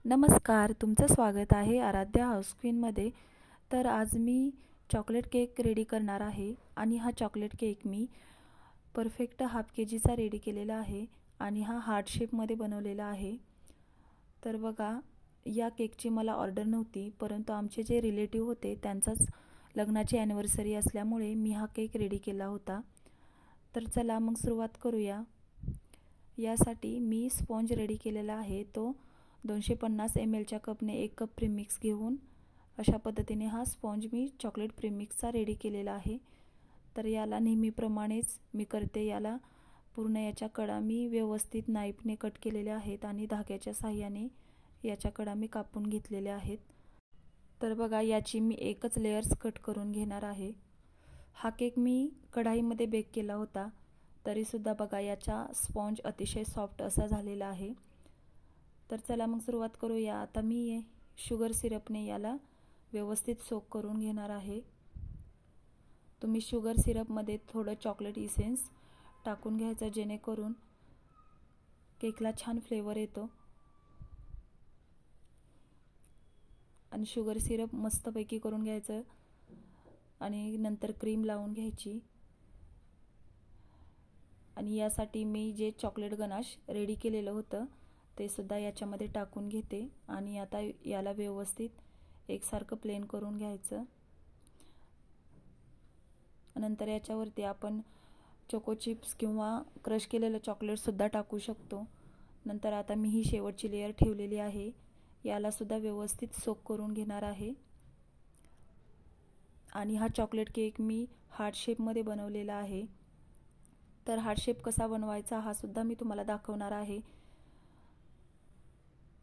नमस्कार, तुमचं स्वागत आहे आराध्या हाऊस क्वीनमध्ये. तर आज मी चॉकलेट केक रेडी करणार आहे आणि हा चॉकलेट केक मी परफेक्ट हाफ केजीचा रेडी केलेला आहे आणि हा हार्ट शेपमध्ये बनवलेला आहे. तर बघा, या केकची मला ऑर्डर नव्हती, परंतु आमचे जे रिलेटिव्ह होते त्यांचाच लग्नाची ॲनिव्हर्सरी असल्यामुळे मी हा केक रेडी केला होता. तर चला मग सुरुवात करूया. यासाठी मी स्पॉन्ज रेडी केलेला आहे. तो 250 ml कपने 1 कप प्रीमिक्स घेऊन अशा पद्धतीने हा स्पॉन्ज मी चॉकलेट प्रीमिक्सचा रेडी केलेला आहे. तर याला नेहमीप्रमाणेच मी करते, याला पूर्ण याच्या कडा मी व्यवस्थित नाईफने कट केलेल्या आहेत आणि धाग्याच्या साहाय्याने याच्या कडा मी कापून घेतलेल्या आहेत. तर बघा, याची मी एकच लेयर्स कट करून घेणार आहे. हा केक मी कढाईमध्ये बेक केला होता, तरीसुद्धा बघा याचा स्पॉन्ज अतिशय सॉफ्ट असा झालेला आहे. तर चला मग सुरुवात करूया. आता मी शुगर सिरपने याला व्यवस्थित सोक करून घेणार आहे. तुम्ही शुगर सिरपमध्ये थोडं चॉकलेट इसेन्स टाकून घ्यायचं, जेणेकरून केकला छान फ्लेवर येतो आणि शुगर सिरप मस्तपैकी करून घ्यायचं आणि नंतर क्रीम लावून घ्यायची. आणि यासाठी मी जे चॉकलेट गनाश रेडी केलेलं होतं ते सुद्धा याच्यामध्ये टाकून घेते आणि आता याला व्यवस्थित एकसारखं प्लेन करून घ्यायचं. नंतर याच्यावरती आपण चोको चिप्स किंवा क्रश केलेलं चॉकलेट सुद्धा टाकू शकतो. नंतर आता मी ही शेवटची लेयर ठेवलेली आहे, याला सुद्धा व्यवस्थित सोक करून घेणार आहे. आणि हा चॉकलेट केक मी हार्ट शेपमध्ये बनवलेला आहे. तर हार्ट शेप कसा बनवायचा हा सुद्धा मी तुम्हाला दाखवणार आहे,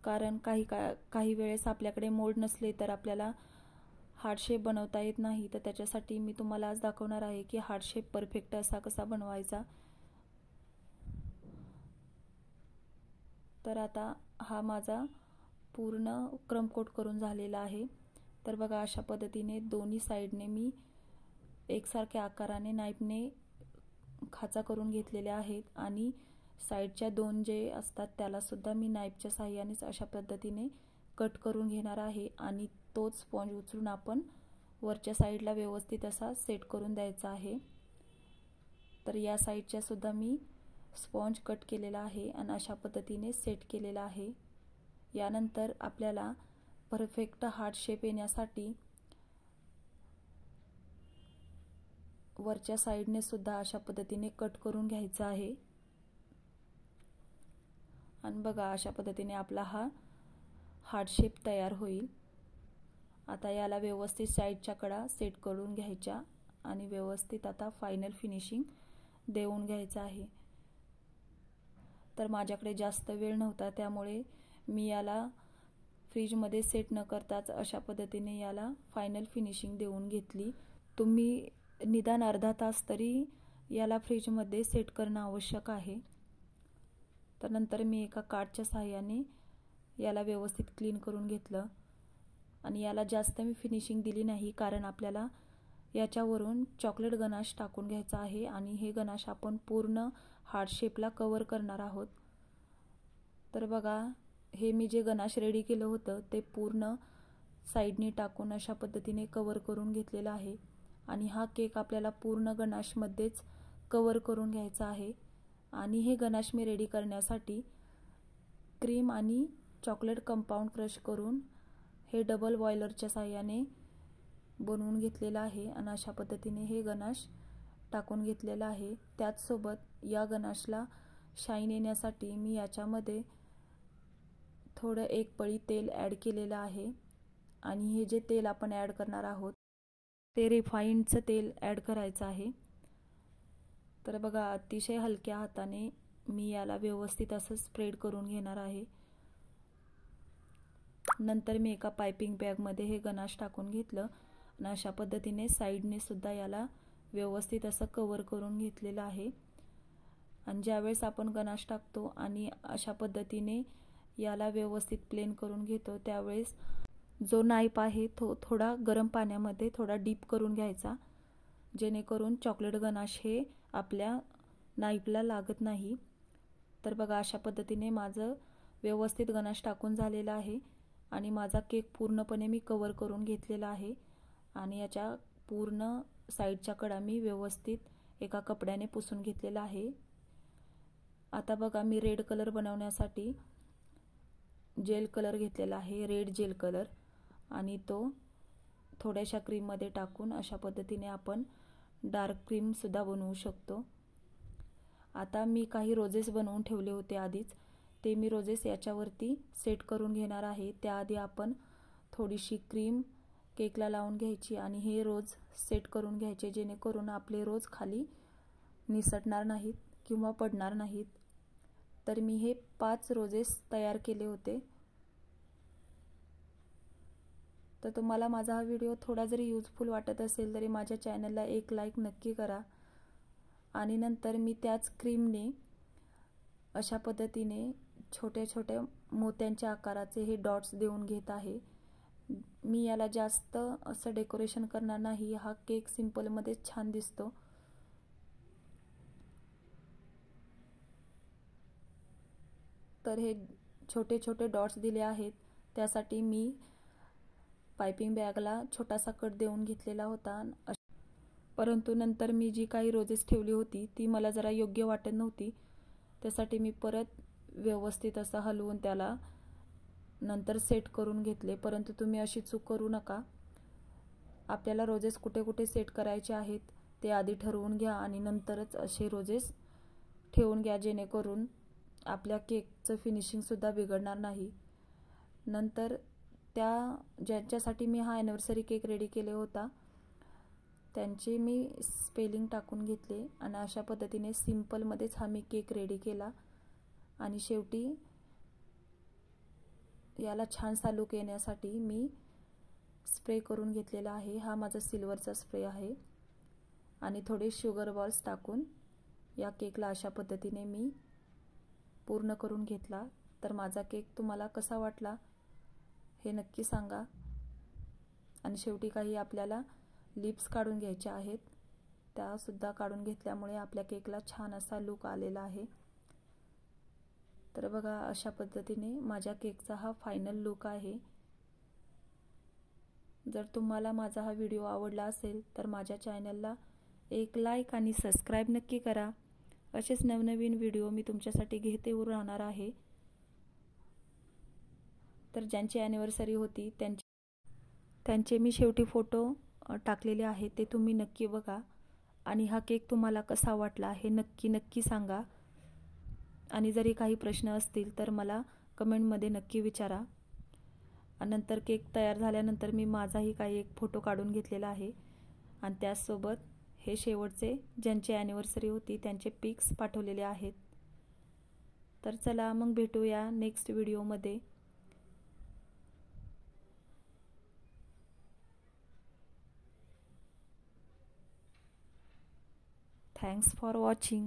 कारण काही वेळेस आपल्याकडे मोल्ड नसले तर आपल्याला हार्ट शेप बनवता येत नाही. तर त्याच्यासाठी मी तुम्हाला आज दाखवणार आहे की हार्ट शेप परफेक्ट असा कसा बनवायचा. तर आता हा माझा पूर्ण क्रम कोट करून झालेला आहे. तर बघा, अशा पद्धतीने दोन्ही साईडने मी एकसारख्या आकाराने नाईफने खाचा करून घेतलेल्या आहेत आणि साईडच्या दोन जे असतात त्याला सुद्धा मी नाईफच्या साहाय्यानेच अशा पद्धतीने कट करून घेणार आहे आणि तोच स्पॉन्ज उचलून आपण वरच्या साईडला व्यवस्थित असा सेट करून द्यायचा आहे. तर या साईडच्या सुद्धा मी स्पॉन्ज कट केलेला आहे आणि अशा पद्धतीने सेट केलेला आहे. यानंतर आपल्याला परफेक्ट हार्ट शेप येण्यासाठी वरच्या साईडने सुद्धा अशा पद्धतीने कट करून घ्यायचा आहे. आणि बघा, अशा पद्धतीने आपला हा हार्ट शेप तयार होईल. आता याला व्यवस्थित साईडच्या कडा सेट करून घ्यायच्या आणि व्यवस्थित आता फायनल फिनिशिंग देऊन घ्यायचं आहे. तर माझ्याकडे जास्त वेळ नव्हता, त्यामुळे मी याला फ्रीजमध्ये सेट न करताच अशा पद्धतीने याला फायनल फिनिशिंग देऊन घेतली. तुम्ही निदान अर्धा तास तरी याला फ्रीजमध्ये सेट करणं आवश्यक आहे. तर नंतर मी एका काठच्या साहाय्याने याला व्यवस्थित क्लीन करून घेतलं आणि याला जास्त मी फिनिशिंग दिली नाही, कारण आपल्याला याच्यावरून चॉकलेट गनाश टाकून घ्यायचा आहे आणि हे गनाश आपण पूर्ण हार्ट शेपला कवर करणार आहोत. तर बघा, हे मी जे गनाश रेडी केलं होतं ते पूर्ण साईडने टाकून अशा पद्धतीने कवर करून घेतलेला आहे आणि हा केक आपल्याला पूर्ण गनाशमध्येच कवर करून घ्यायचा आहे. आणि हे गनाश मी रेडी करण्यासाठी क्रीम आणि चॉकलेट कंपाऊंड क्रश करून हे डबल बॉयलरच्या साहाय्याने बनवून घेतलेलं आहे आणि अशा पद्धतीने हे गनाश टाकून घेतलेलं आहे. त्याचसोबत या गनाशला शाईन येण्यासाठी मी याच्यामध्ये थोडं एक पळी तेल ॲड केलेलं आहे आणि हे जे तेल आपण ॲड करणार आहोत ते रिफाईंडचं तेल ॲड करायचं आहे. तर बघा, अतिशय हलक्या हाताने मी याला व्यवस्थित असं स्प्रेड करून घेणार आहे. नंतर मी एका पायपिंग बॅगमध्ये हे गनाश टाकून घेतलं आणि अशा पद्धतीने साईडने सुद्धा याला व्यवस्थित असं कवर करून घेतलेलं आहे. आणि ज्यावेळेस आपण गनाश टाकतो आणि अशा पद्धतीने याला व्यवस्थित प्लेन करून घेतो, त्यावेळेस जो नाईफ आहे तो थोडा गरम पाण्यामध्ये थोडा डीप करून घ्यायचा, जेणेकरून चॉकलेट गनाश हे आपल्या नाईफला लागत नाही. तर बघा, अशा पद्धतीने माझं व्यवस्थित गणाश टाकून झालेला आहे आणि माझा केक पूर्णपणे मी कवर करून घेतलेला आहे आणि याच्या पूर्ण साईडच्या कडा मी व्यवस्थित एका कपड्याने पुसून घेतलेला आहे। आता बघा मी रेड कलर बनवण्यासाठी जेल कलर घेतलेला आहे, रेड जेल कलर, आणि तो थोड्याशा क्रीम मध्ये टाकून अशा पद्धतीने आपण डार्क क्रीम सुद्धा बनवू शकतो। आता मी काही रोजेस बनवून ठेवले होते आधीच, ते मी रोजेस याच्यावरती सेट करून घेणार आहे। त्याआधी आपण थोडीशी क्रीम केकला लावून घ्यायची आणि हे रोज सेट करून घ्यायचे, जेणेकरून आपले रोज खाली निसटणार नाहीत किंवा पडणार नाहीत। तर मी हे 5 रोजेस तयार केले होते। तर तुम्हाला माझा हा व्हिडिओ थोडा जरी यूजफुल वाटत असेल तरी माझ्या चॅनलला एक लाईक नक्की करा। आणि नंतर मी त्याच क्रीमने अशा पद्धतीने छोटे छोटे मोत्यांच्या आकाराचे हे डॉट्स देऊन घेत आहे। मी याला जास्त असं डेकोरेशन करणार नाही, हा केक सिंपल मध्ये छान दिसतो। तर हे छोटे छोटे डॉट्स दिले आहेत, त्यासाठी मी पाइपिंग बॅगला छोटासा कट देऊन घेतलेला होता। परंतु नंतर मी जी काही रोजेस ठेवली होती ती मला जरा योग्य वाटत नव्हती, त्यासाठी मी परत व्यवस्थित असं हलवून त्याला नंतर सेट करून घेतले। परंतु तुम्ही अशी चूक करू नका, आपल्याला रोजेस कुठे कुठे सेट करायचे आहेत ते आधी ठरवून घ्या आणि नंतरच असे रोजेस ठेवून घ्या, जेणेकरून आपल्या केकचं फिनिशिंग सुद्धा बिघडणार नाही। नंतर ज्यांच्यासाठी मी हा ॲनिव्हर्सरी केक रेडी केला होता त्यांचे मी स्पेलिंग टाकून घेतले आणि अशा पद्धतीने सिंपल मध्येच हा मी केक रेडी केला आणि शेवटी याला छानसा लुक येण्यासाठी मी स्प्रे करून घेतलेला आहे। हा माझा सिल्वरचा स्प्रे आहे आणि थोडे शुगर बॉल्स टाकून या केकला अशा पद्धतीने मी पूर्ण करून घेतला। तर माझा केक तुम्हाला कसा वाटला हे नक्की सांगा। आणि शेवटी काही आपल्याला लिप्स काढून घ्यायचे आहेत, त्या सुद्धा काढून घेतल्यामुळे आपल्या केकला छान असा लुक आलेला आहे। तर बघा अशा पद्धतीने माझ्या केकचा हा फायनल लुक आहे। जर तुम्हाला माझा हा व्हिडिओ आवडला असेल तर माझ्या चॅनलला एक लाईक आणि सबस्क्राइब नक्की करा। असेच नवनवीन व्हिडिओ मी तुमच्यासाठी घेते राहणार आहे। तर ज्यांची ॲनिव्हर्सरी होती त्यांचे मी शेवटी फोटो टाकलेले आहेत, ते तुम्ही नक्की बघा आणि हा केक तुम्हाला कसा वाटला हे नक्की सांगा। आणि जरी काही प्रश्न असतील तर मला कमेंटमध्ये नक्की विचारा। नंतर केक तयार झाल्यानंतर मी माझाही काही एक फोटो काढून घेतलेला आहे आणि त्यासोबत हे शेवटचे ज्यांची ॲनिव्हर्सरी होती त्यांचे पिक्स पाठवलेले आहेत। तर चला मग भेटूया नेक्स्ट व्हिडिओमध्ये। Thanks for watching.